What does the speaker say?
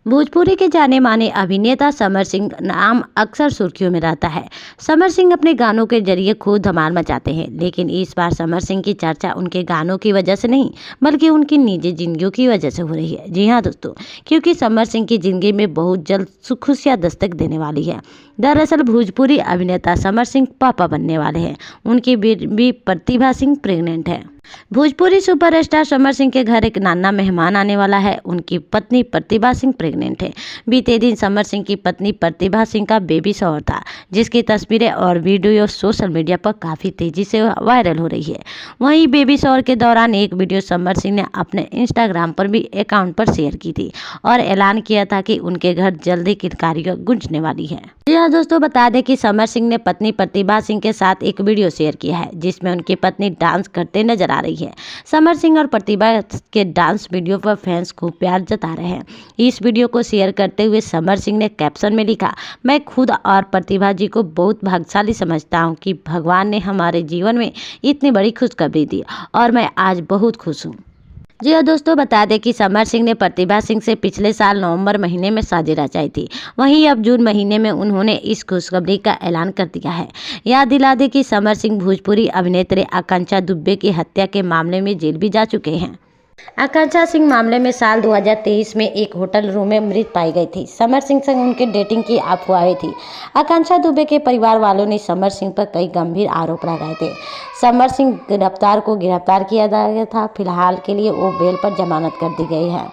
भोजपुरी के जाने माने अभिनेता समर सिंह नाम अक्सर सुर्खियों में रहता है। समर सिंह अपने गानों के जरिए खूब धमाल मचाते हैं, लेकिन इस बार समर सिंह की चर्चा उनके गानों की वजह से नहीं, बल्कि उनकी निजी जिंदगियों की वजह से हो रही है। जी हाँ दोस्तों, क्योंकि समर सिंह की जिंदगी में बहुत जल्द खुशियां दस्तक देने वाली है। दरअसल भोजपुरी अभिनेता समर सिंह पापा बनने वाले हैं। उनकी बेबी प्रतिभा सिंह प्रेग्नेंट है। भोजपुरी सुपरस्टार समर सिंह के घर एक नाना मेहमान आने वाला है। उनकी पत्नी प्रतिभा सिंह प्रेग्नेंट है। बीते दिन समर सिंह की पत्नी प्रतिभा सिंह का बेबी शॉवर था, जिसकी तस्वीरें और वीडियो सोशल मीडिया पर काफी तेजी से वायरल हो रही है। वहीं बेबी शॉवर के दौरान एक वीडियो समर सिंह ने अपने इंस्टाग्राम पर भी अकाउंट पर शेयर की थी और ऐलान किया था कि उनके घर जल्दी किलकारियां गूंजने वाली है। जी हाँ दोस्तों, बता दें कि समर सिंह ने पत्नी प्रतिभा सिंह के साथ एक वीडियो शेयर किया है, जिसमें उनकी पत्नी डांस करते नजर आ रही है। समर सिंह और प्रतिभा के डांस वीडियो पर फैंस खूब प्यार जता रहे हैं। इस वीडियो को शेयर करते हुए समर सिंह ने कैप्शन में लिखा, मैं खुद और प्रतिभा जी को बहुत भाग्यशाली समझता हूँ कि भगवान ने हमारे जीवन में इतनी बड़ी खुशखबरी दी और मैं आज बहुत खुश हूँ। जी हाँ दोस्तों, बता दें कि समर सिंह ने प्रतिभा सिंह से पिछले साल नवंबर महीने में शादी रचाई थी। वहीं अब जून महीने में उन्होंने इस खुशखबरी का ऐलान कर दिया है। याद दिला दें कि समर सिंह भोजपुरी अभिनेत्री आकांक्षा दुबे की हत्या के मामले में जेल भी जा चुके हैं। आकांक्षा सिंह मामले में साल 2023 में एक होटल रूम में मृत पाई गई थी। समर सिंह संग उनके डेटिंग की अफवाहें थी। आकांक्षा दुबे के परिवार वालों ने समर सिंह पर कई गंभीर आरोप लगाए थे। समर सिंह गिरफ्तार किया गया था। फिलहाल के लिए वो बेल पर जमानत कर दी गई है।